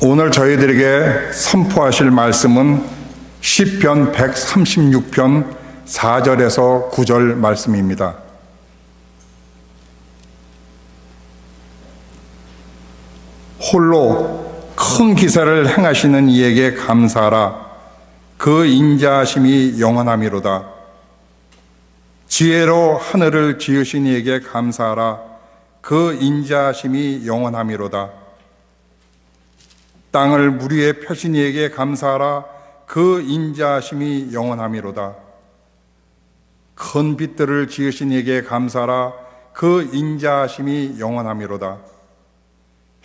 오늘 저희들에게 선포하실 말씀은 시편 136편 4절에서 9절 말씀입니다. 홀로 큰 기사를 행하시는 이에게 감사하라. 그 인자하심이 영원하미로다. 지혜로 하늘을 지으신 이에게 감사하라. 그 인자하심이 영원하미로다. 땅을 물 위에 펴신 이에게 감사하라. 그 인자하심이 영원하미로다. 큰 빛들을 지으신 이에게 감사하라. 그 인자하심이 영원하미로다.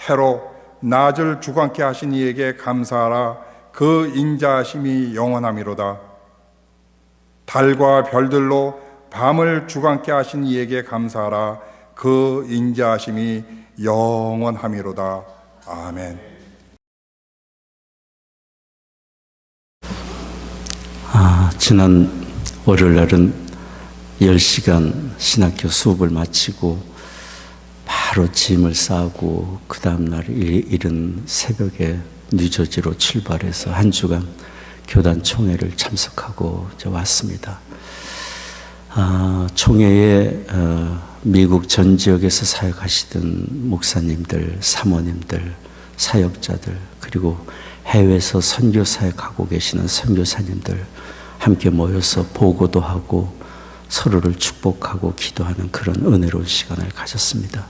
해로 낮을 주관케 하신 이에게 감사하라. 그 인자하심이 영원하미로다. 달과 별들로 밤을 주관케 하신 이에게 감사하라. 그 인자하심이 영원하미로다. 아멘. 지난 월요일 날은 10시간 신학교 수업을 마치고 바로 짐을 싸고 그 다음날 이른 새벽에 뉴저지로 출발해서 한 주간 교단 총회를 참석하고 왔습니다. 총회에 미국 전 지역에서 사역하시던 목사님들, 사모님들, 사역자들, 그리고 해외에서 선교 사역하고 계시는 선교사님들 함께 모여서 보고도 하고 서로를 축복하고 기도하는 그런 은혜로운 시간을 가졌습니다.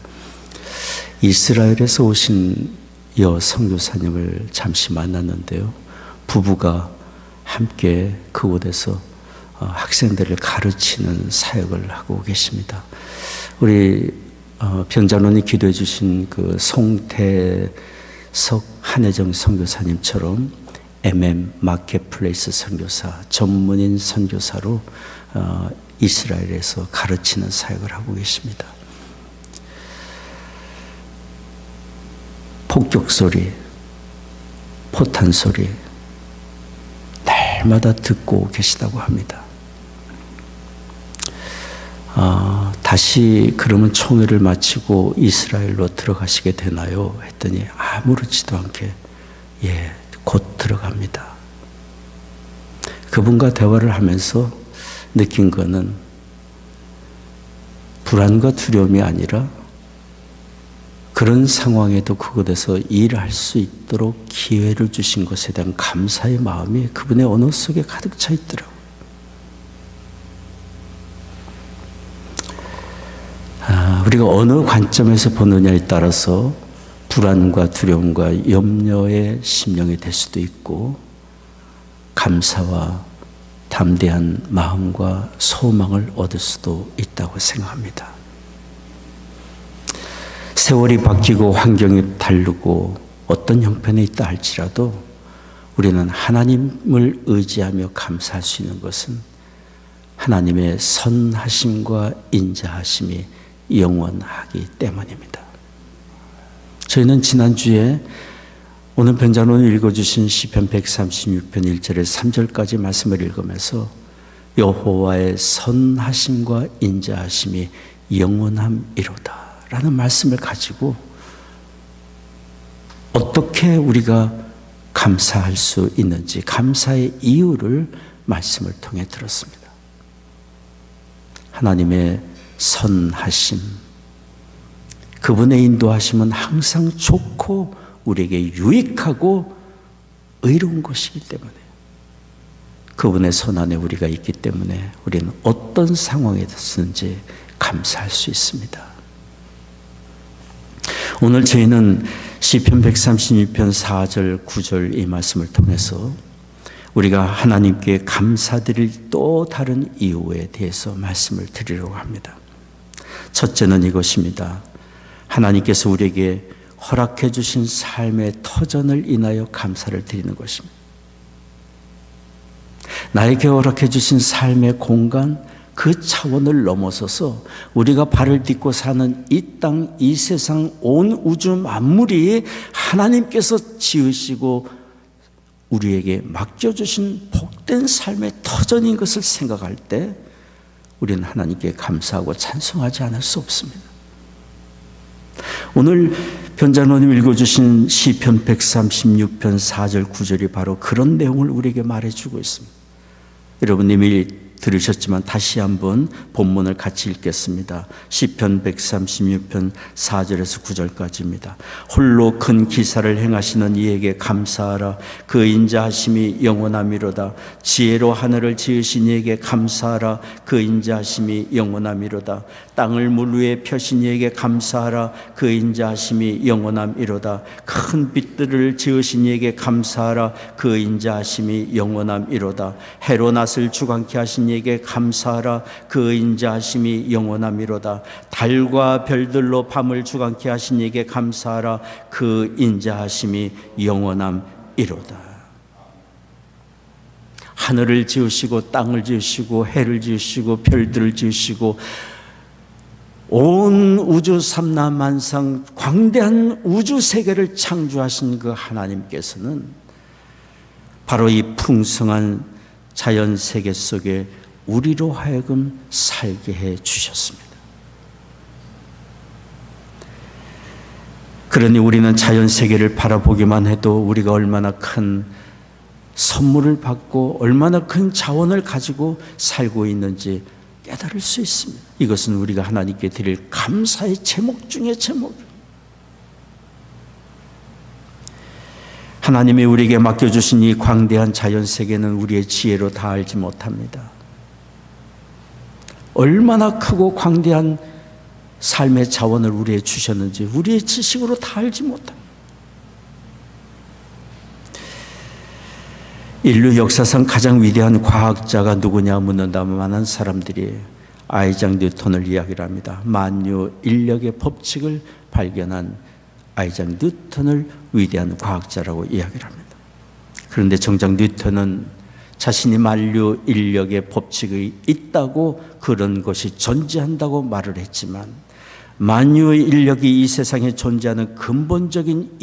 이스라엘에서 오신 여 선교사님을 잠시 만났는데요. 부부가 함께 그곳에서 학생들을 가르치는 사역을 하고 계십니다. 우리 변자론이 기도해 주신 그 송태석 한혜정 선교사님처럼 MM 마켓플레이스 선교사, 전문인 선교사로 이스라엘에서 가르치는 사역을 하고 계십니다. 폭격 소리, 포탄 소리 날마다 듣고 계시다고 합니다. 다시 그러면 총회를 마치고 이스라엘로 들어가시게 되나요? 했더니 아무렇지도 않게 곧 들어갑니다. 그분과 대화를 하면서 느낀 것은 불안과 두려움이 아니라 그런 상황에도 그곳에서 일할 수 있도록 기회를 주신 것에 대한 감사의 마음이 그분의 언어 속에 가득 차 있더라고요. 우리가 어느 관점에서 보느냐에 따라서 불안과 두려움과 염려의 심령이 될 수도 있고 감사와 담대한 마음과 소망을 얻을 수도 있다고 생각합니다. 세월이 바뀌고 환경이 다르고 어떤 형편에 있다 할지라도 우리는 하나님을 의지하며 감사할 수 있는 것은 하나님의 선하심과 인자하심이 영원하기 때문입니다. 저희는 지난주에 오늘 변자론이 읽어주신 시편 136편 1절에서 3절까지 말씀을 읽으면서 여호와의 선하심과 인자하심이 영원함이로다 라는 말씀을 가지고 어떻게 우리가 감사할 수 있는지 감사의 이유를 말씀을 통해 들었습니다. 하나님의 선하심, 그분의 인도하심은 항상 좋고 우리에게 유익하고 의로운 것이기 때문에 그분의 손 안에 우리가 있기 때문에 우리는 어떤 상황에서든지 감사할 수 있습니다. 오늘 저희는 시편 136편 4절 9절 이 말씀을 통해서 우리가 하나님께 감사드릴 또 다른 이유에 대해서 말씀을 드리려고 합니다. 첫째는 이것입니다. 하나님께서 우리에게 허락해 주신 삶의 터전을 인하여 감사를 드리는 것입니다. 나에게 허락해 주신 삶의 공간, 그 차원을 넘어서서 우리가 발을 딛고 사는 이 땅, 이 세상, 온 우주 만물이 하나님께서 지으시고 우리에게 맡겨주신 복된 삶의 터전인 것을 생각할 때 우리는 하나님께 감사하고 찬송하지 않을 수 없습니다. 오늘 현장로님 읽어주신 시편 136편 4절 9절이 바로 그런 내용을 우리에게 말해주고 있습니다. 여러분 이미 들으셨지만 다시 한번 본문을 같이 읽겠습니다. 시편 136편 4절에서 9절까지입니다. 홀로 큰 기사를 행하시는 이에게 감사하라. 그 인자하심이 영원하미로다. 지혜로 하늘을 지으신 이에게 감사하라. 그 인자하심이 영원하미로다. 땅을 물 위에 펴신 이에게 감사하라. 그 인자하심이 영원함이로다. 큰 빛들을 지으신 이에게 감사하라. 그 인자하심이 영원함이로다. 해로 낫을 주관케 하신 이에게 감사하라. 그 인자하심이 영원함이로다. 달과 별들로 밤을 주관케 하신 이에게 감사하라. 그 인자하심이 영원함이로다. 하늘을 지으시고 땅을 지으시고 해를 지으시고 별들을 지으시고 온 우주 삼라만상 광대한 우주 세계를 창조하신 그 하나님께서는 바로 이 풍성한 자연 세계 속에 우리로 하여금 살게 해 주셨습니다. 그러니 우리는 자연 세계를 바라보기만 해도 우리가 얼마나 큰 선물을 받고 얼마나 큰 자원을 가지고 살고 있는지 깨달을 수 있습니다. 이것은 우리가 하나님께 드릴 감사의 제목 중에 제목입니다. 하나님이 우리에게 맡겨주신 이 광대한 자연 세계는 우리의 지혜로 다 알지 못합니다. 얼마나 크고 광대한 삶의 자원을 우리에게 주셨는지 우리의 지식으로 다 알지 못합니다. 인류 역사상 가장 위대한 과학자가 누구냐 묻는다면 많은 사람들이 아이작 뉴턴을 이야기를 합니다. 만유 인력의 법칙을 발견한 아이작 뉴턴을 위대한 과학자라고 이야기를 합니다. 그런데 정작 뉴턴은 자신이 만유 인력의 법칙이 있다고 그런 것이 존재한다고 말을 했지만 만유 인력이 이 세상에 존재하는 근본적인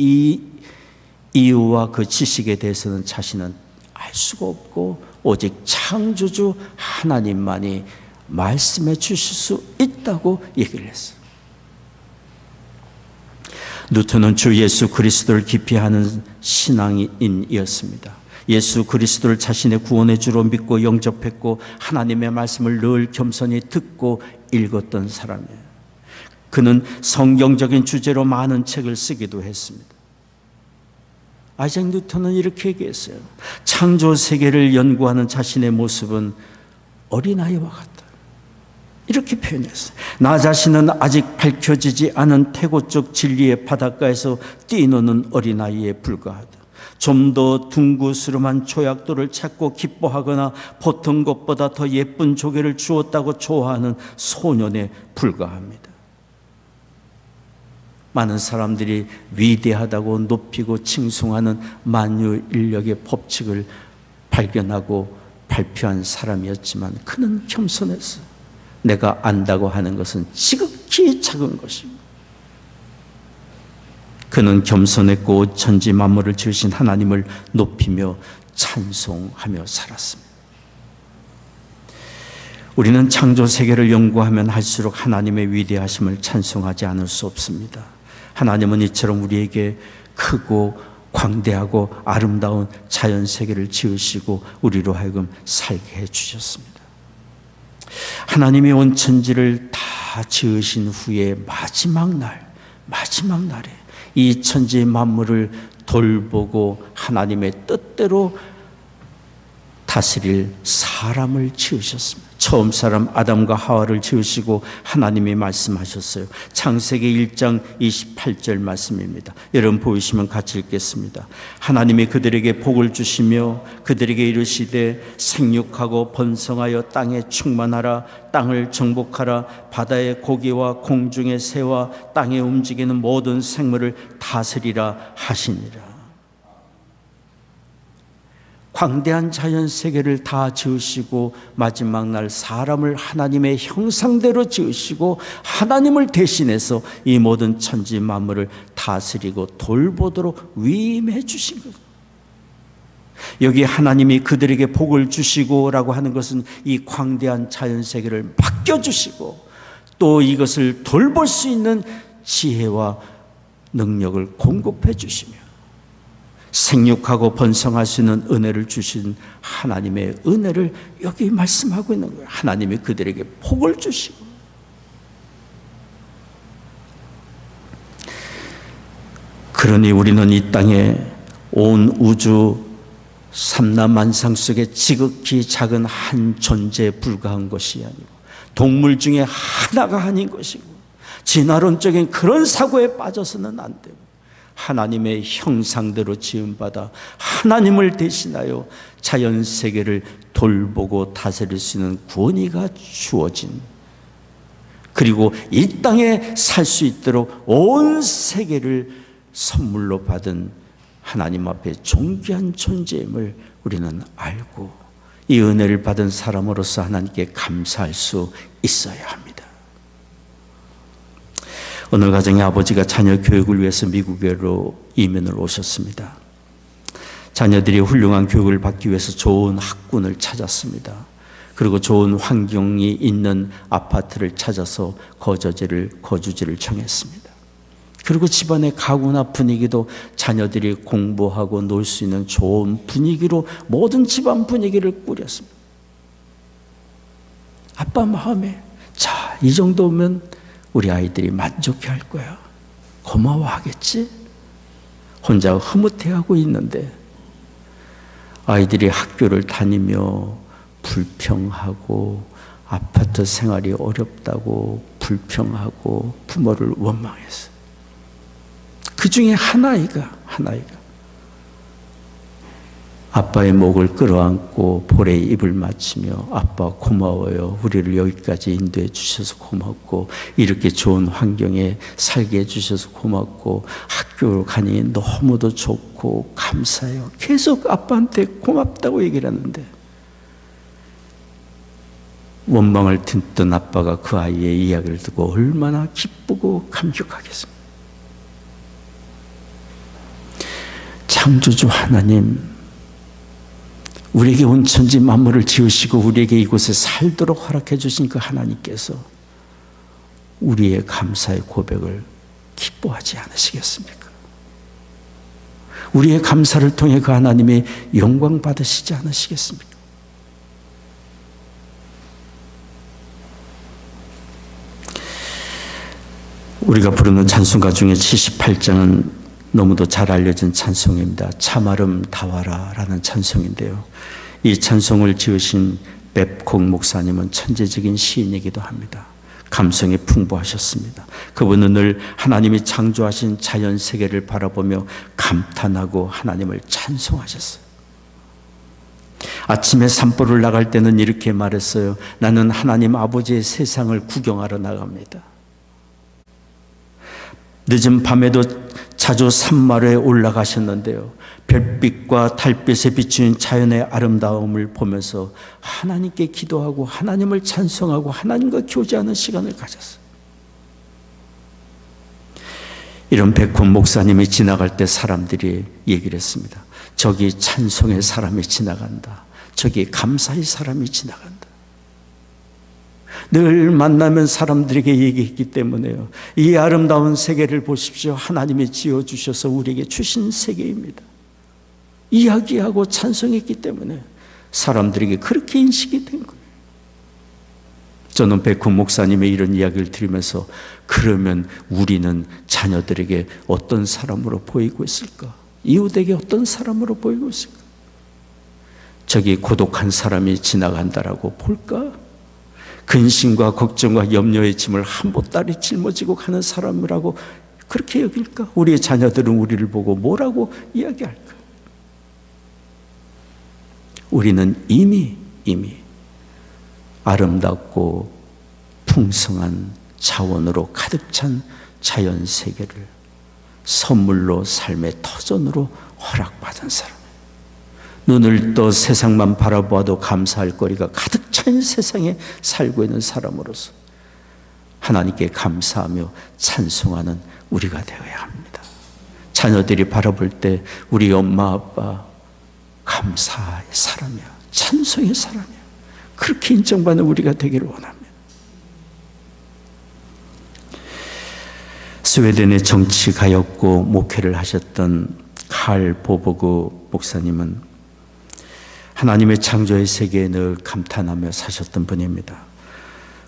이유와 그 지식에 대해서는 자신은 알 수가 없고 오직 창조주 하나님만이 말씀해 주실 수 있다고 얘기를 했어요. 뉴턴은 주 예수 그리스도를 깊이 아는 신앙인이었습니다. 예수 그리스도를 자신의 구원의 주로 믿고 영접했고 하나님의 말씀을 늘 겸손히 듣고 읽었던 사람이에요. 그는 성경적인 주제로 많은 책을 쓰기도 했습니다. 아이작 뉴턴은 이렇게 얘기했어요. 창조 세계를 연구하는 자신의 모습은 어린아이와 같다. 이렇게 표현했어요. 나 자신은 아직 밝혀지지 않은 태고적 진리의 바닷가에서 뛰노는 어린아이에 불과하다. 좀 더 둥그스름한 조약돌을 찾고 기뻐하거나 보통 것보다 더 예쁜 조개를 주었다고 좋아하는 소년에 불과합니다. 많은 사람들이 위대하다고 높이고 칭송하는 만유 인력의 법칙을 발견하고 발표한 사람이었지만 그는 겸손했어요. 내가 안다고 하는 것은 지극히 작은 것이고 그는 겸손했고 천지 만물을 지으신 하나님을 높이며 찬송하며 살았습니다. 우리는 창조 세계를 연구하면 할수록 하나님의 위대하심을 찬송하지 않을 수 없습니다. 하나님은 이처럼 우리에게 크고 광대하고 아름다운 자연 세계를 지으시고 우리로 하여금 살게 해 주셨습니다. 하나님이 온 천지를 다 지으신 후에 마지막에 이 천지 만물을 돌보고 하나님의 뜻대로 다스릴 사람을 지으셨습니다. 처음 사람 아담과 하와를 지으시고 하나님이 말씀하셨어요. 창세기 1장 28절 말씀입니다. 여러분 보이시면 같이 읽겠습니다. 하나님이 그들에게 복을 주시며 그들에게 이르시되 생육하고 번성하여 땅에 충만하라. 땅을 정복하라. 바다의 고기와 공중의 새와 땅에 움직이는 모든 생물을 다스리라 하시니라. 광대한 자연 세계를 다 지으시고 마지막 날 사람을 하나님의 형상대로 지으시고 하나님을 대신해서 이 모든 천지 만물을 다스리고 돌보도록 위임해 주신 거죠. 여기 하나님이 그들에게 복을 주시고라고 하는 것은 이 광대한 자연 세계를 맡겨주시고 또 이것을 돌볼 수 있는 지혜와 능력을 공급해 주시며 생육하고 번성할 수 있는 은혜를 주신 하나님의 은혜를 여기 말씀하고 있는 거예요. 하나님이 그들에게 복을 주시고, 그러니 우리는 이 땅에 온 우주 삼라만상 속에 지극히 작은 한 존재에 불과한 것이 아니고 동물 중에 하나가 아닌 것이고 진화론적인 그런 사고에 빠져서는 안 되고 하나님의 형상대로 지음받아 하나님을 대신하여 자연세계를 돌보고 다스릴 수 있는 권위가 주어진, 그리고 이 땅에 살 수 있도록 온 세계를 선물로 받은 하나님 앞에 존귀한 존재임을 우리는 알고 이 은혜를 받은 사람으로서 하나님께 감사할 수 있어야 합니다. 어느 가정의 아버지가 자녀 교육을 위해서 미국으로 이민을 오셨습니다. 자녀들이 훌륭한 교육을 받기 위해서 좋은 학군을 찾았습니다. 그리고 좋은 환경이 있는 아파트를 찾아서 거주지를 정했습니다. 그리고 집안의 가구나 분위기도 자녀들이 공부하고 놀 수 있는 좋은 분위기로 모든 집안 분위기를 꾸렸습니다. 아빠 마음에, 자, 이 정도면 우리 아이들이 만족해 할 거야. 고마워하겠지? 혼자 흐뭇해하고 있는데 아이들이 학교를 다니며 불평하고 아파트 생활이 어렵다고 불평하고 부모를 원망했어요. 그 중에 한 아이가 아빠의 목을 끌어안고 볼에 입을 맞추며 아빠 고마워요. 우리를 여기까지 인도해 주셔서 고맙고 이렇게 좋은 환경에 살게 해주셔서 고맙고 학교를 가니 너무도 좋고 감사해요. 계속 아빠한테 고맙다고 얘기를 하는데 원망을 듣던 아빠가 그 아이의 이야기를 듣고 얼마나 기쁘고 감격하겠습니까? 창조주 하나님, 우리에게 온 천지 만물을 지으시고 우리에게 이곳에 살도록 허락해 주신 그 하나님께서 우리의 감사의 고백을 기뻐하지 않으시겠습니까? 우리의 감사를 통해 그 하나님의 영광 받으시지 않으시겠습니까? 우리가 부르는 찬송가 중에 78장은 너무도 잘 알려진 찬송입니다. 참아름 다와라 라는 찬송인데요, 이 찬송을 지으신 뵙콕 목사님은 천재적인 시인이기도 합니다. 감성이 풍부하셨습니다. 그분은 늘 하나님이 창조하신 자연세계를 바라보며 감탄하고 하나님을 찬송하셨어요. 아침에 산보를 나갈 때는 이렇게 말했어요. 나는 하나님 아버지의 세상을 구경하러 나갑니다. 늦은 밤에도 자주 산마루에 올라가셨는데요, 별빛과 달빛에 비추는 자연의 아름다움을 보면서 하나님께 기도하고 하나님을 찬송하고 하나님과 교제하는 시간을 가졌어요. 이런 백훈 목사님이 지나갈 때 사람들이 얘기를 했습니다. 저기 찬송의 사람이 지나간다. 저기 감사의 사람이 지나간다. 늘 만나면 사람들에게 얘기했기 때문에요. 이 아름다운 세계를 보십시오. 하나님이 지어주셔서 우리에게 주신 세계입니다. 이야기하고 찬송했기 때문에 사람들에게 그렇게 인식이 된 거예요. 저는 백훈 목사님의 이런 이야기를 들으면서 그러면 우리는 자녀들에게 어떤 사람으로 보이고 있을까? 이웃에게 어떤 사람으로 보이고 있을까? 저기 고독한 사람이 지나간다라고 볼까? 근심과 걱정과 염려의 짐을 한 보따리 짊어지고 가는 사람이라고 그렇게 여길까? 우리의 자녀들은 우리를 보고 뭐라고 이야기할까? 우리는 이미 아름답고 풍성한 자원으로 가득 찬 자연 세계를 선물로 삶의 터전으로 허락받은 사람. 눈을 떠 세상만 바라보아도 감사할 거리가 가득 찬 세상에 살고 있는 사람으로서 하나님께 감사하며 찬송하는 우리가 되어야 합니다. 자녀들이 바라볼 때 우리 엄마 아빠 감사의 사람이야, 찬송의 사람이야, 그렇게 인정받는 우리가 되기를 원합니다. 스웨덴의 정치가였고 목회를 하셨던 칼 보버그 목사님은 하나님의 창조의 세계에 늘 감탄하며 사셨던 분입니다.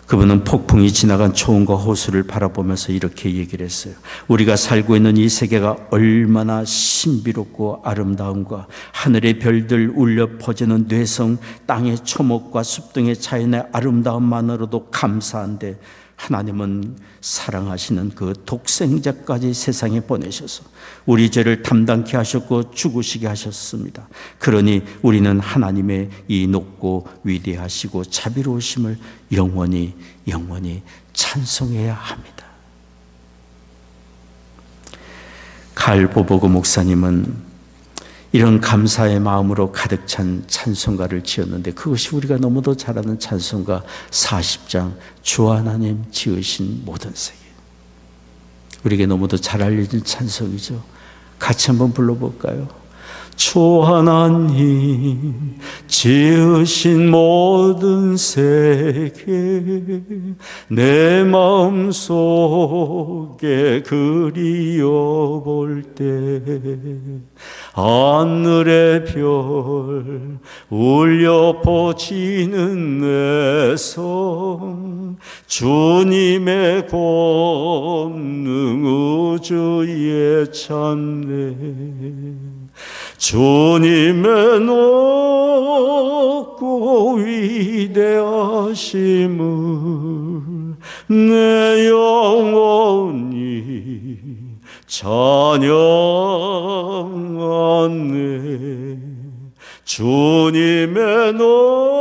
그분은 폭풍이 지나간 초원과 호수를 바라보면서 이렇게 얘기를 했어요. 우리가 살고 있는 이 세계가 얼마나 신비롭고 아름다움과 하늘의 별들 울려 퍼지는 뇌성, 땅의 초목과 숲 등의 자연의 아름다움만으로도 감사한데 하나님은 사랑하시는 그 독생자까지 세상에 보내셔서 우리 죄를 담당케 하셨고 죽으시게 하셨습니다. 그러니 우리는 하나님의 이 높고 위대하시고 자비로우심을 영원히 찬송해야 합니다. 칼 보버그 목사님은 이런 감사의 마음으로 가득 찬 찬송가를 지었는데 그것이 우리가 너무도 잘 아는 찬송가 40장 주 하나님 지으신 모든 세계. 우리에게 너무도 잘 알려진 찬송이죠. 같이 한번 불러볼까요? 주 하나님 지으신 모든 세계 내 마음속에 그리워볼 때 하늘의 별 울려 퍼지는 내 성 주님의 권능 우주에 찬네 주님의 높고 위대하심을 내 영혼이 찬양하네 주님의 높고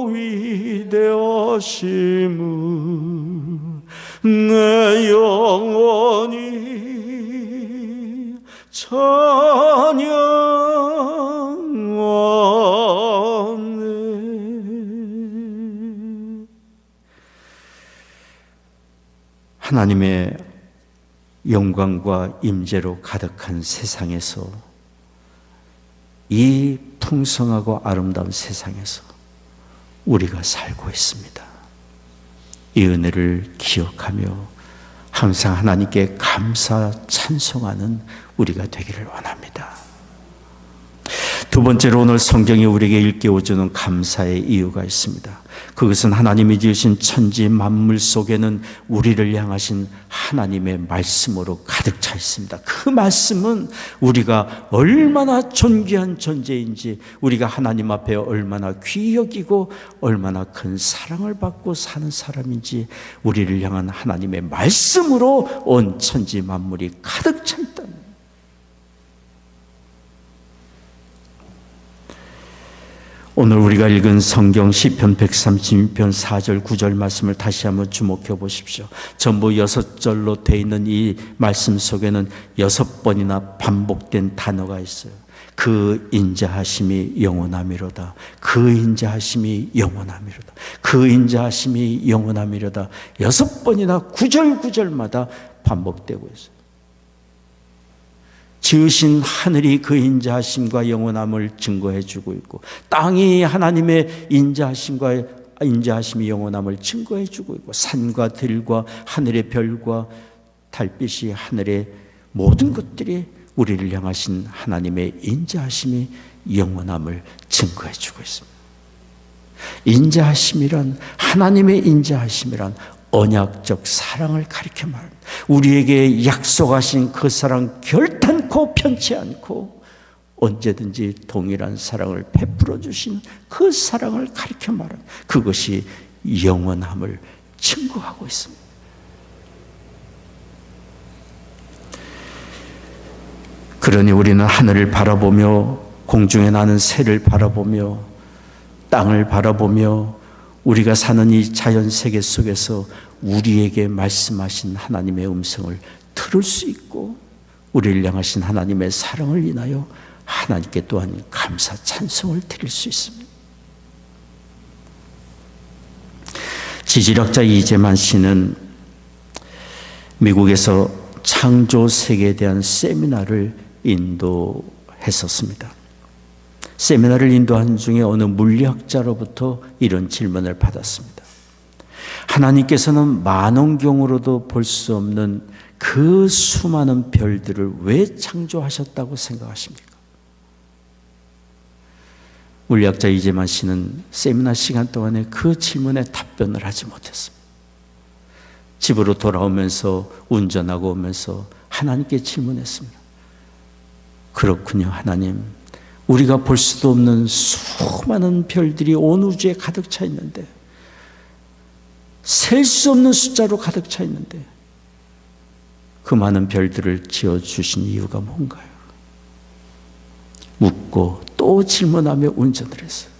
위대하심을 내 영혼이 찬양하네. 하나님의 영광과 임재로 가득한 세상에서 이 풍성하고 아름다운 세상에서 우리가 살고 있습니다. 이 은혜를 기억하며 항상 하나님께 감사 찬송하는 우리가 되기를 원합니다. 두 번째로 오늘 성경이 우리에게 일깨워주는 감사의 이유가 있습니다. 그것은 하나님이 지으신 천지 만물 속에는 우리를 향하신 하나님의 말씀으로 가득 차 있습니다. 그 말씀은 우리가 얼마나 존귀한 존재인지, 우리가 하나님 앞에 얼마나 귀히 여기고 얼마나 큰 사랑을 받고 사는 사람인지 우리를 향한 하나님의 말씀으로 온 천지 만물이 가득 차 있다. 오늘 우리가 읽은 성경 시편 136편 4절 9절 말씀을 다시 한번 주목해 보십시오. 전부 6절로 되어 있는 이 말씀 속에는 6번이나 반복된 단어가 있어요. 그 인자하심이 영원하미로다. 그 인자하심이 영원하미로다. 그 인자하심이 영원하미로다. 6번이나 9절마다 반복되고 있어요. 지으신 하늘이 그 인자하심과 영원함을 증거해 주고 있고, 땅이 하나님의 인자하심이 영원함을 증거해 주고 있고, 산과 들과 하늘의 별과 달빛이 하늘의 모든 것들이 우리를 향하신 하나님의 인자하심이 영원함을 증거해 주고 있습니다. 인자하심이란, 하나님의 인자하심이란 언약적 사랑을 가리켜 말합니다. 우리에게 약속하신 그 사랑 결단코 편치 않고 언제든지 동일한 사랑을 베풀어 주신 그 사랑을 가리켜 말합니다. 그것이 영원함을 증거하고 있습니다. 그러니 우리는 하늘을 바라보며, 공중에 나는 새를 바라보며, 땅을 바라보며, 우리가 사는 이 자연 세계 속에서 우리에게 말씀하신 하나님의 음성을 들을 수 있고, 우리를 향하신 하나님의 사랑을 인하여 하나님께 또한 감사 찬송을 드릴 수 있습니다. 지질학자 이재만 씨는 미국에서 창조 세계에 대한 세미나를 인도했었습니다. 세미나를 인도한 중에 어느 물리학자로부터 이런 질문을 받았습니다. 하나님께서는 만원경으로도 볼 수 없는 그 수많은 별들을 왜 창조하셨다고 생각하십니까? 물리학자 이재만 씨는 세미나 시간 동안에 그 질문에 답변을 하지 못했습니다. 집으로 돌아오면서 운전하고 오면서 하나님께 질문했습니다. 그렇군요, 하나님. 우리가 볼 수도 없는 수많은 별들이 온 우주에 가득 차 있는데, 셀 수 없는 숫자로 가득 차 있는데 그 많은 별들을 지어주신 이유가 뭔가요? 묻고 또 질문하며 운전을 했어요.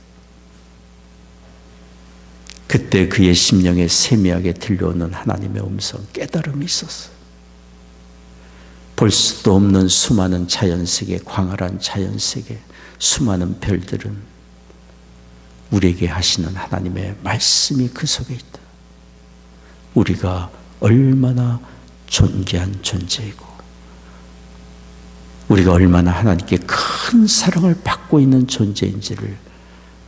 그때 그의 심령에 세미하게 들려오는 하나님의 음성, 깨달음이 있었어요. 볼 수도 없는 수많은 자연세계, 광활한 자연세계, 수많은 별들은 우리에게 하시는 하나님의 말씀이 그 속에 있다. 우리가 얼마나 존귀한 존재이고 우리가 얼마나 하나님께 큰 사랑을 받고 있는 존재인지를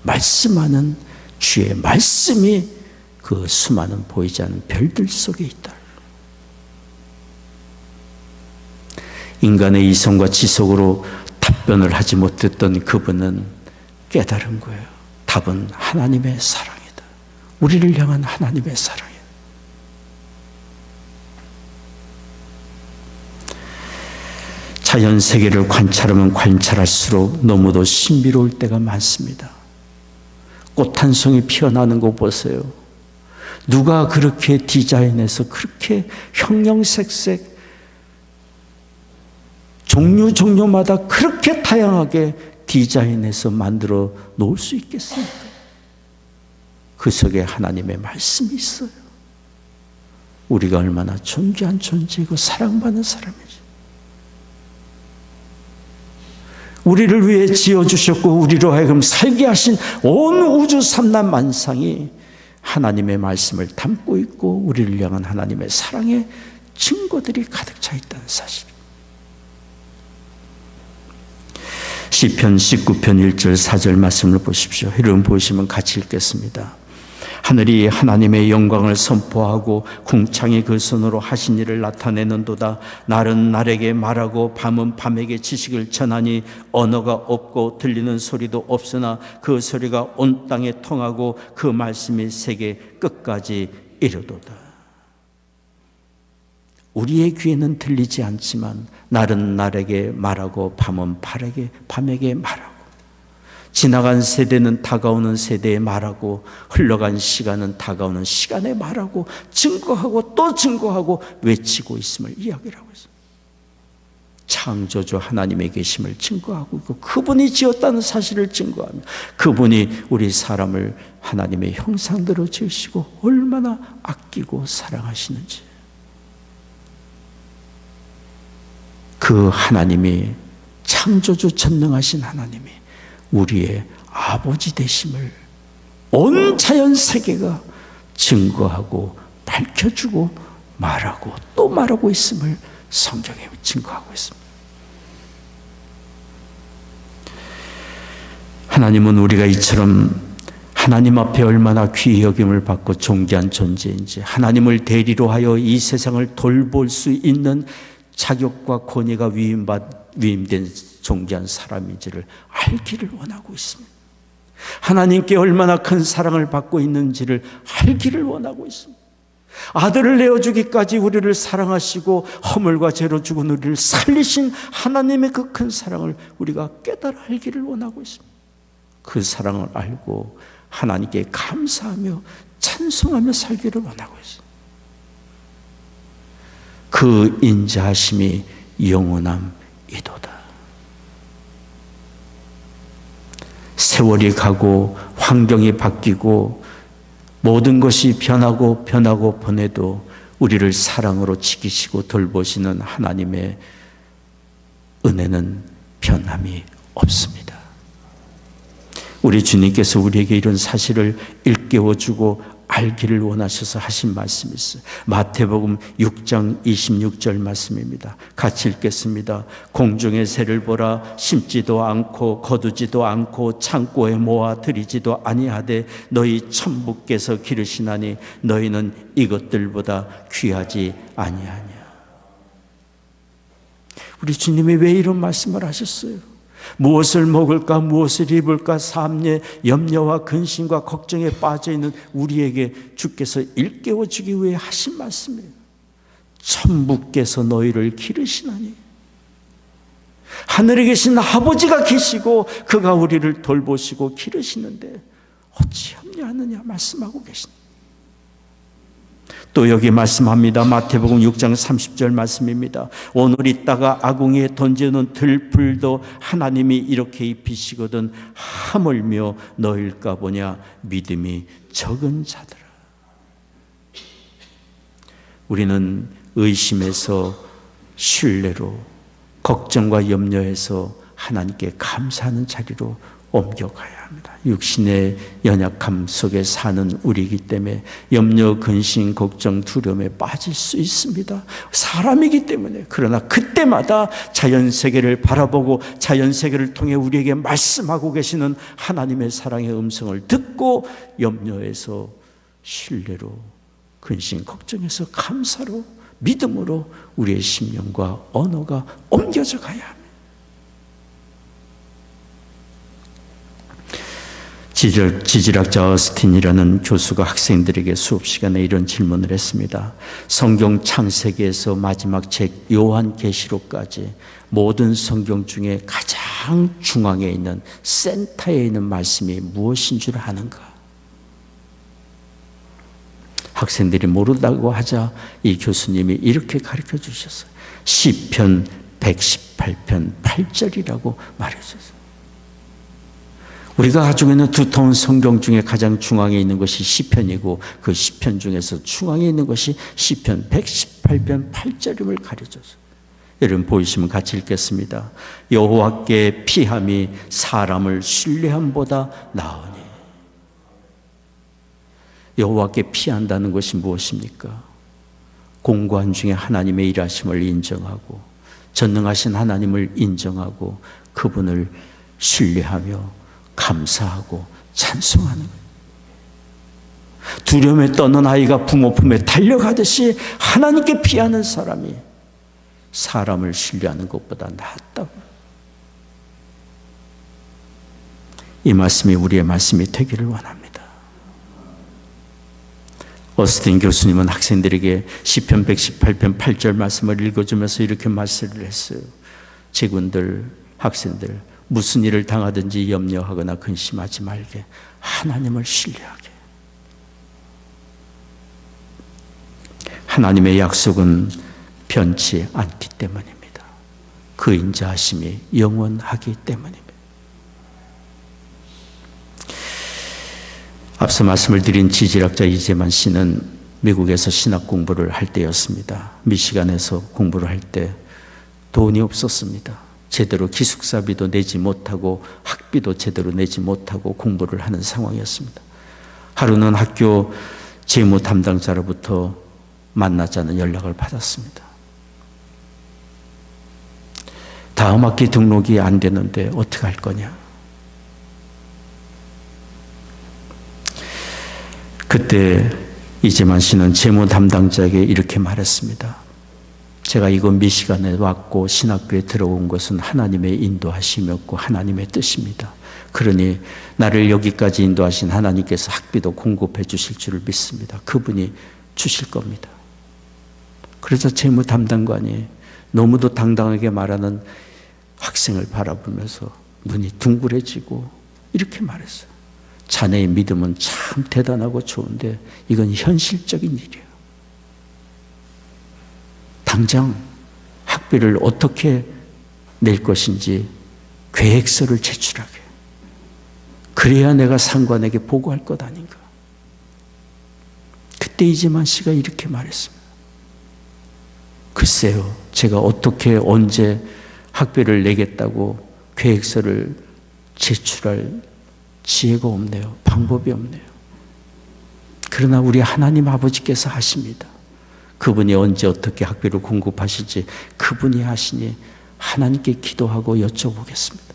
말씀하는 주의 말씀이 그 수많은 보이지 않는 별들 속에 있다. 인간의 이성과 지속으로 답변을 하지 못했던 그분은 깨달은 거예요. 답은 하나님의 사랑이다. 우리를 향한 하나님의 사랑이다. 자연 세계를 관찰하면 관찰할수록 너무도 신비로울 때가 많습니다. 꽃 한 송이 피어나는 거 보세요. 누가 그렇게 디자인해서 그렇게 형형색색 종류마다 그렇게 다양하게 디자인해서 만들어 놓을 수 있겠습니까? 그 속에 하나님의 말씀이 있어요. 우리가 얼마나 존귀한 존재이고 사랑받는 사람이죠. 우리를 위해 지어주셨고 우리로 하여금 살게 하신 온 우주 삼란 만상이 하나님의 말씀을 담고 있고 우리를 향한 하나님의 사랑의 증거들이 가득 차 있다는 사실. 시편 19편 1절 4절 말씀을 보십시오. 이름 보시면 같이 읽겠습니다. 하늘이 하나님의 영광을 선포하고 궁창이 그 손으로 하신 일을 나타내는도다. 날은 날에게 말하고 밤은 밤에게 지식을 전하니 언어가 없고 들리는 소리도 없으나 그 소리가 온 땅에 통하고 그 말씀이 세계 끝까지 이르도다. 우리의 귀에는 들리지 않지만 날은 날에게 말하고 밤은 밤에게 말하고 지나간 세대는 다가오는 세대에 말하고 흘러간 시간은 다가오는 시간에 말하고 증거하고 또 증거하고 외치고 있음을 이야기를 하고 있습니다. 창조주 하나님의 계심을 증거하고 있고 그분이 지었다는 사실을 증거하며 그분이 우리 사람을 하나님의 형상대로 지으시고 얼마나 아끼고 사랑하시는지 그 하나님이 창조주 전능하신 하나님이 우리의 아버지 되심을 온 자연 세계가 증거하고 밝혀주고 말하고 또 말하고 있음을 성경에 증거하고 있습니다. 하나님은 우리가 이처럼 하나님 앞에 얼마나 귀히 여김을 받고 존귀한 존재인지 하나님을 대리로 하여 이 세상을 돌볼 수 있는 자격과 권위가 위임된 존귀한 사람인지를 알기를 원하고 있습니다. 하나님께 얼마나 큰 사랑을 받고 있는지를 알기를 원하고 있습니다. 아들을 내어주기까지 우리를 사랑하시고 허물과 죄로 죽은 우리를 살리신 하나님의 그 큰 사랑을 우리가 깨달아 알기를 원하고 있습니다. 그 사랑을 알고 하나님께 감사하며 찬송하며 살기를 원하고 있습니다. 그 인자하심이 영원함이도다. 세월이 가고 환경이 바뀌고 모든 것이 변하고 보내도 우리를 사랑으로 지키시고 돌보시는 하나님의 은혜는 변함이 없습니다. 우리 주님께서 우리에게 이런 사실을 일깨워주고 알기를 원하셔서 하신 말씀이 있어요. 마태복음 6장 26절 말씀입니다. 같이 읽겠습니다. 공중의 새를 보라. 심지도 않고 거두지도 않고 창고에 모아 들이지도 아니하되 너희 천부께서 기르시나니 너희는 이것들보다 귀하지 아니하냐. 우리 주님이 왜 이런 말씀을 하셨어요? 무엇을 먹을까, 무엇을 입을까, 삶의 염려와 근심과 걱정에 빠져있는 우리에게 주께서 일깨워 주기 위해 하신 말씀이에요. 천부께서 너희를 기르시나니. 하늘에 계신 아버지가 계시고 그가 우리를 돌보시고 기르시는데 어찌 염려하느냐 말씀하고 계십니다. 또 여기 말씀합니다. 마태복음 6장 30절 말씀입니다. 오늘 있다가 아궁이에 던져놓은 들풀도 하나님이 이렇게 입히시거든 하물며 너일까 보냐 믿음이 적은 자들아. 우리는 의심에서 신뢰로, 걱정과 염려에서 하나님께 감사하는 자리로 옮겨가야 합니다. 육신의 연약함 속에 사는 우리이기 때문에 염려, 근심, 걱정, 두려움에 빠질 수 있습니다. 사람이기 때문에. 그러나 그때마다 자연세계를 바라보고 자연세계를 통해 우리에게 말씀하고 계시는 하나님의 사랑의 음성을 듣고 염려에서 신뢰로, 근심, 걱정에서 감사로, 믿음으로 우리의 심령과 언어가 옮겨져 가야 합니다. 지질학자 어스틴이라는 교수가 학생들에게 수업 시간에 이런 질문을 했습니다. 성경 창세기에서 마지막 책 요한계시록까지 모든 성경 중에 가장 중앙에 있는 센터에 있는 말씀이 무엇인 줄 아는가? 학생들이 모른다고 하자 이 교수님이 이렇게 가르쳐 주셨어요. 시편 118편 8절이라고 말해주셨어요. 우리가 가지고 있는 두터운 성경 중에 가장 중앙에 있는 것이 시편이고 그 시편 중에서 중앙에 있는 것이 시편 118편 8절임을 가르쳐줘요. 여러분 보이시면 같이 읽겠습니다. 여호와께 피함이 사람을 신뢰함보다 나으니. 여호와께 피한다는 것이 무엇입니까? 공고한 중에 하나님의 일하심을 인정하고 전능하신 하나님을 인정하고 그분을 신뢰하며 감사하고 찬송하는 거예요. 두려움에 떠는 아이가 부모 품에 달려가듯이 하나님께 피하는 사람이 사람을 신뢰하는 것보다 낫다고. 이 말씀이 우리의 말씀이 되기를 원합니다. 어스틴 교수님은 학생들에게 시편 118편 8절 말씀을 읽어주면서 이렇게 말씀을 했어요. 제군들, 학생들, 무슨 일을 당하든지 염려하거나 근심하지 말게 하나님을 신뢰하게. 하나님의 약속은 변치 않기 때문입니다. 그 인자하심이 영원하기 때문입니다. 앞서 말씀을 드린 지질학자 이재만 씨는 미국에서 신학 공부를 할 때였습니다. 미시간에서 공부를 할 때 돈이 없었습니다. 제대로 기숙사비도 내지 못하고 학비도 제대로 내지 못하고 공부를 하는 상황이었습니다. 하루는 학교 재무 담당자로부터 만나자는 연락을 받았습니다. 다음 학기 등록이 안 되는데 어떻게 할 거냐? 그때 이재만 씨는 재무 담당자에게 이렇게 말했습니다. 제가 이곳 미시간에 왔고 신학교에 들어온 것은 하나님의 인도하심이었고 하나님의 뜻입니다. 그러니 나를 여기까지 인도하신 하나님께서 학비도 공급해 주실 줄을 믿습니다. 그분이 주실 겁니다. 그래서 재무 담당관이 너무도 당당하게 말하는 학생을 바라보면서 눈이 둥그레지고 이렇게 말했어요. 자네의 믿음은 참 대단하고 좋은데 이건 현실적인 일이에요. 당장 학비를 어떻게 낼 것인지 계획서를 제출하게. 그래야 내가 상관에게 보고할 것 아닌가. 그때 이재만 씨가 이렇게 말했습니다. 글쎄요, 제가 어떻게 언제 학비를 내겠다고 계획서를 제출할 지혜가 없네요. 방법이 없네요. 그러나 우리 하나님 아버지께서 하십니다. 그분이 언제 어떻게 학비를 공급하실지 그분이 하시니 하나님께 기도하고 여쭤보겠습니다.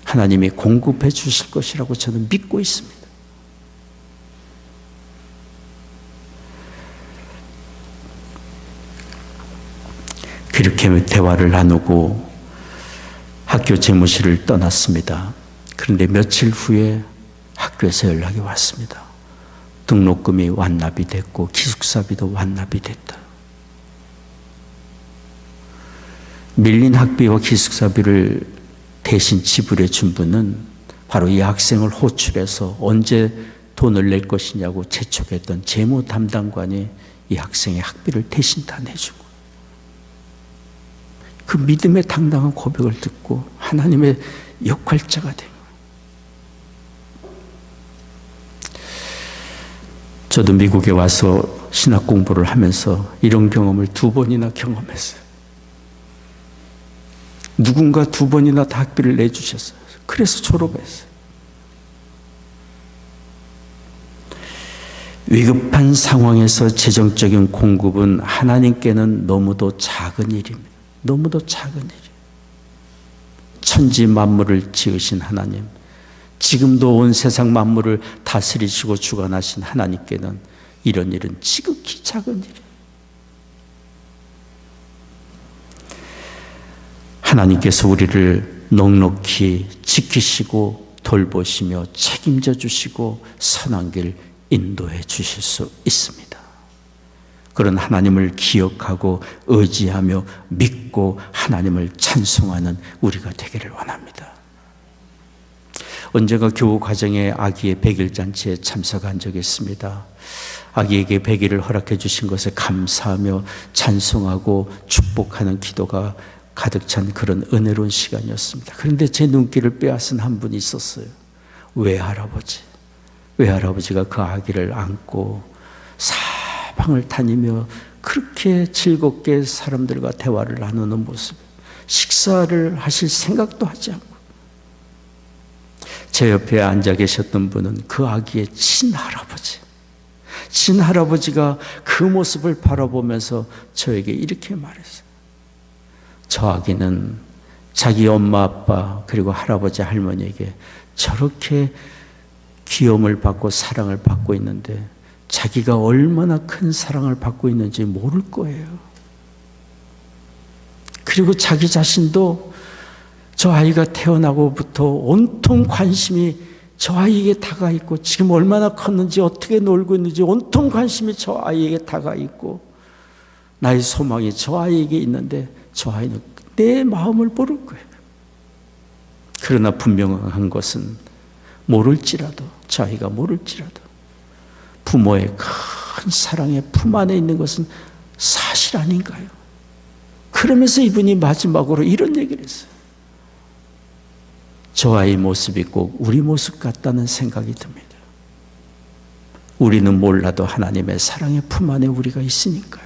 하나님이 공급해 주실 것이라고 저는 믿고 있습니다. 그렇게 대화를 나누고 학교 재무실을 떠났습니다. 그런데 며칠 후에 학교에서 연락이 왔습니다. 등록금이 완납이 됐고 기숙사비도 완납이 됐다. 밀린 학비와 기숙사비를 대신 지불해 준 분은 바로 이 학생을 호출해서 언제 돈을 낼 것이냐고 재촉했던 재무 담당관이 이 학생의 학비를 대신 다 내준 거예요. 그 믿음의 당당한 고백을 듣고 하나님의 역할자가 된 거예요. 저도 미국에 와서 신학 공부를 하면서 이런 경험을 2번이나 경험했어요. 누군가 2번이나 다 학비를 내주셨어요. 그래서 졸업했어요. 위급한 상황에서 재정적인 공급은 하나님께는 너무도 작은 일입니다. 너무도 작은 일이에요. 천지 만물을 지으신 하나님, 지금도 온 세상 만물을 다스리시고 주관하신 하나님께는 이런 일은 지극히 작은 일이에요. 하나님께서 우리를 넉넉히 지키시고 돌보시며 책임져 주시고 선한 길 인도해 주실 수 있습니다. 그런 하나님을 기억하고 의지하며 믿고 하나님을 찬송하는 우리가 되기를 원합니다. 언제가 교우 가정의 아기의 100일 잔치에 참석한 적이 있습니다. 아기에게 100일을 허락해 주신 것에 감사하며 찬송하고 축복하는 기도가 가득 찬 그런 은혜로운 시간이었습니다. 그런데 제 눈길을 빼앗은 한 분이 있었어요. 외할아버지. 외할아버지가 그 아기를 안고 사방을 다니며 그렇게 즐겁게 사람들과 대화를 나누는 모습, 식사를 하실 생각도 하지 않고 제 옆에 앉아 계셨던 분은 그 아기의 친할아버지. 친할아버지가 그 모습을 바라보면서 저에게 이렇게 말했어요. 저 아기는 자기 엄마 아빠 그리고 할아버지 할머니에게 저렇게 귀여움을 받고 사랑을 받고 있는데 자기가 얼마나 큰 사랑을 받고 있는지 모를 거예요. 그리고 자기 자신도 저 아이가 태어나고부터 온통 관심이 저 아이에게 다가 있고 지금 얼마나 컸는지 어떻게 놀고 있는지 온통 관심이 저 아이에게 다가 있고 나의 소망이 저 아이에게 있는데 저 아이는 내 마음을 모를 거예요. 그러나 분명한 것은 모를지라도 저 아이가 모를지라도 부모의 큰 사랑의 품 안에 있는 것은 사실 아닌가요? 그러면서 이분이 마지막으로 이런 얘기를 했어요. 저 아이 모습이 꼭 우리 모습 같다는 생각이 듭니다. 우리는 몰라도 하나님의 사랑의 품 안에 우리가 있으니까요.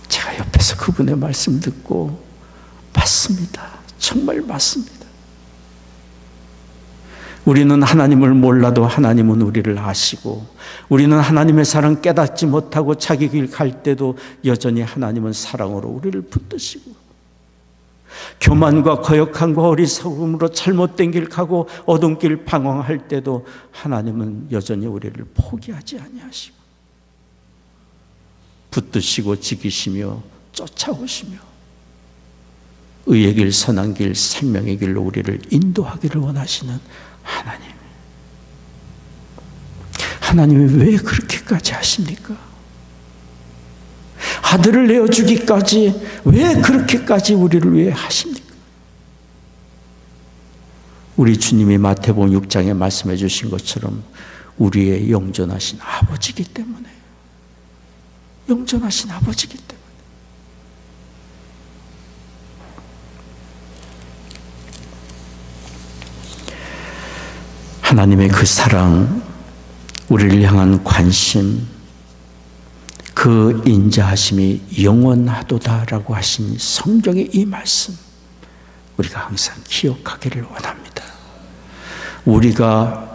제가 옆에서 그분의 말씀 듣고 맞습니다. 정말 맞습니다. 우리는 하나님을 몰라도 하나님은 우리를 아시고 우리는 하나님의 사랑 깨닫지 못하고 자기 길 갈 때도 여전히 하나님은 사랑으로 우리를 붙드시고 교만과 거역함과 어리석음으로 잘못된 길 가고 어두운 길 방황할 때도 하나님은 여전히 우리를 포기하지 아니하시고 붙드시고 지키시며 쫓아오시며 의의 길, 선한 길, 생명의 길로 우리를 인도하기를 원하시는 하나님. 하나님이 왜 그렇게까지 하십니까? 아들을 내어주기까지 왜 그렇게까지 우리를 위해 하십니까? 우리 주님이 마태복음 6장에 말씀해 주신 것처럼 우리의 영존하신 아버지이기 때문에 영존하신 아버지이기 때문에 하나님의 그 사랑, 우리를 향한 관심, 그 인자하심이 영원하도다라고 하신 성경의 이 말씀 우리가 항상 기억하기를 원합니다. 우리가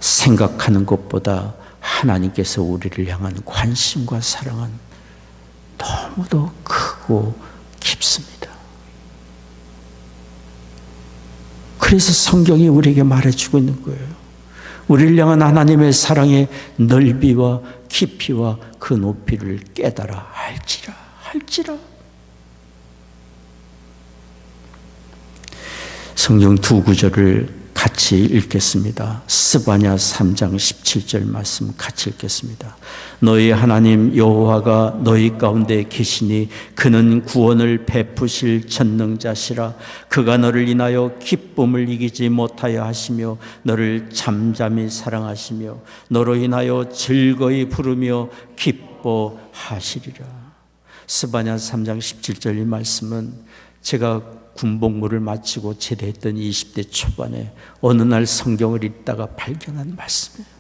생각하는 것보다 하나님께서 우리를 향한 관심과 사랑은 너무도 크고 깊습니다. 그래서 성경이 우리에게 말해주고 있는 거예요. 우리를 향한 하나님의 사랑의 넓이와 깊이와 그 높이를 깨달아 알지라. 성경 두 구절을 같이 읽겠습니다. 스바냐 3장 17절 말씀 같이 읽겠습니다. 너희 하나님 여호와가 너희 가운데 계시니 그는 구원을 베푸실 전능자시라. 그가 너를 인하여 기쁨을 이기지 못하여 하시며 너를 잠잠히 사랑하시며 너로 인하여 즐거이 부르며 기뻐하시리라. 스바냐 3장 17절 이 말씀은 제가 군복무를 마치고 제대했던 20대 초반에 어느 날 성경을 읽다가 발견한 말씀이에요.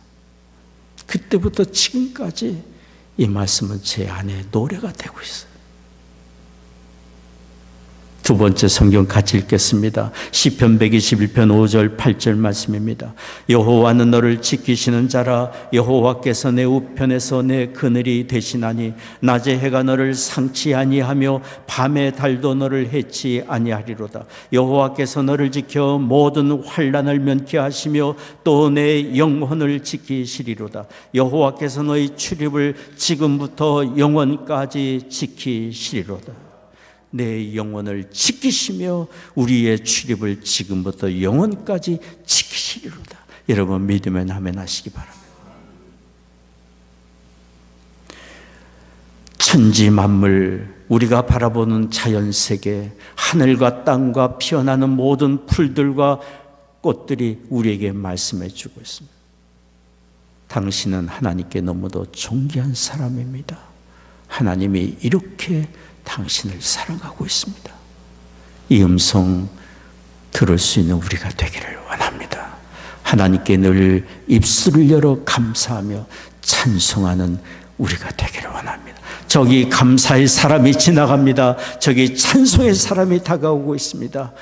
그때부터 지금까지 이 말씀은 제 안에 노래가 되고 있어요. 두 번째 성경 같이 읽겠습니다. 시편 121편 5절 8절 말씀입니다. 여호와는 너를 지키시는 자라. 여호와께서 내 우편에서 내 그늘이 되시나니 낮에 해가 너를 상치 아니하며 밤에 달도 너를 해치 아니하리로다. 여호와께서 너를 지켜 모든 환난을 면케 하시며 또 내 영혼을 지키시리로다. 여호와께서 너희 출입을 지금부터 영원까지 지키시리로다. 내 영혼을 지키시며 우리의 출입을 지금부터 영원까지 지키시리로다. 여러분 믿으면 아멘 하시기 바랍니다. 천지 만물, 우리가 바라보는 자연세계, 하늘과 땅과 피어나는 모든 풀들과 꽃들이 우리에게 말씀해 주고 있습니다. 당신은 하나님께 너무도 존귀한 사람입니다. 하나님이 이렇게 당신을 사랑하고 있습니다. 이 음성 들을 수 있는 우리가 되기를 원합니다. 하나님께 늘 입술을 열어 감사하며 찬송하는 우리가 되기를 원합니다. 저기 감사의 사람이 지나갑니다. 저기 찬송의 사람이 다가오고 있습니다.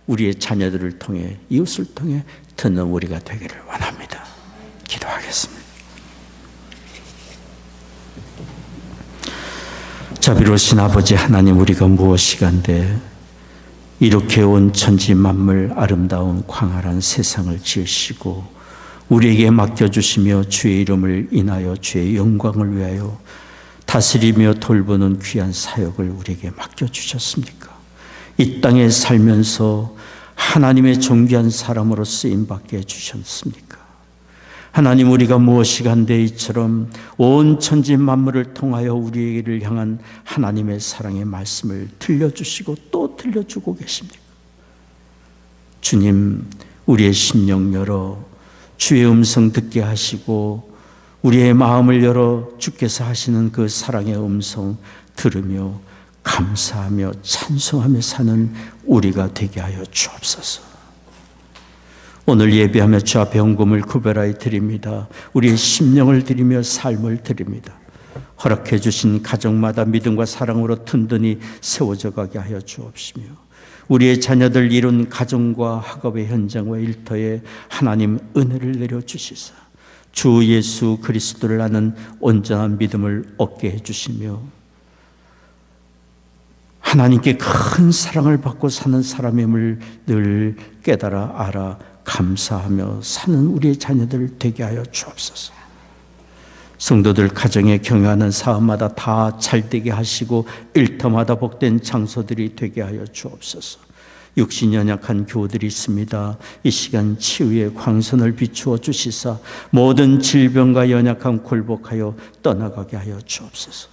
우리의 자녀들을 통해, 이웃을 통해 듣는 우리가 되기를 원합니다. 기도하겠습니다. 자비로우신 아버지 하나님, 우리가 무엇이간데 이렇게 온 천지 만물 아름다운 광활한 세상을 지으시고 우리에게 맡겨주시며 주의 이름을 인하여 주의 영광을 위하여 다스리며 돌보는 귀한 사역을 우리에게 맡겨주셨습니까? 이 땅에 살면서 하나님의 존귀한 사람으로 쓰임받게 해주셨습니까? 하나님, 우리가 무엇이간데 이처럼 온 천지 만물을 통하여 우리를 향한 하나님의 사랑의 말씀을 들려주시고 또 들려주고 계십니까? 주님, 우리의 심령 열어 주의 음성 듣게 하시고 우리의 마음을 열어 주께서 하시는 그 사랑의 음성 들으며 감사하며 찬송하며 사는 우리가 되게 하여 주옵소서. 오늘 예배하며 주 앞에 헌금을 구별하여 드립니다. 우리의 심령을 드리며 삶을 드립니다. 허락해 주신 가정마다 믿음과 사랑으로 든든히 세워져 가게 하여 주옵시며 우리의 자녀들 이룬 가정과 학업의 현장과 일터에 하나님 은혜를 내려주시사 주 예수 그리스도를 아는 온전한 믿음을 얻게 해주시며 하나님께 큰 사랑을 받고 사는 사람임을 늘 깨달아 알아 감사하며 사는 우리의 자녀들 되게 하여 주옵소서. 성도들 가정에 경영하는 사업마다 다 잘되게 하시고 일터마다 복된 장소들이 되게 하여 주옵소서. 육신 연약한 교우들이 있습니다. 이 시간 치유의 광선을 비추어 주시사 모든 질병과 연약함 굴복하여 떠나가게 하여 주옵소서.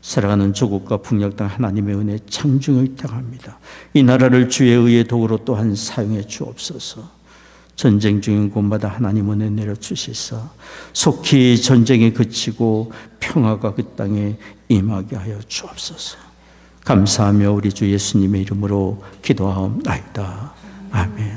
살아가는 조국과 북녘 땅 하나님의 은혜 창중을 당합니다. 이 나라를 주의 의의 도구로 또한 사용해 주옵소서. 전쟁 중인 곳마다 하나님 은혜 내려주시사 속히 전쟁이 그치고 평화가 그 땅에 임하게 하여 주옵소서. 감사하며 우리 주 예수님의 이름으로 기도하옵나이다. 아멘.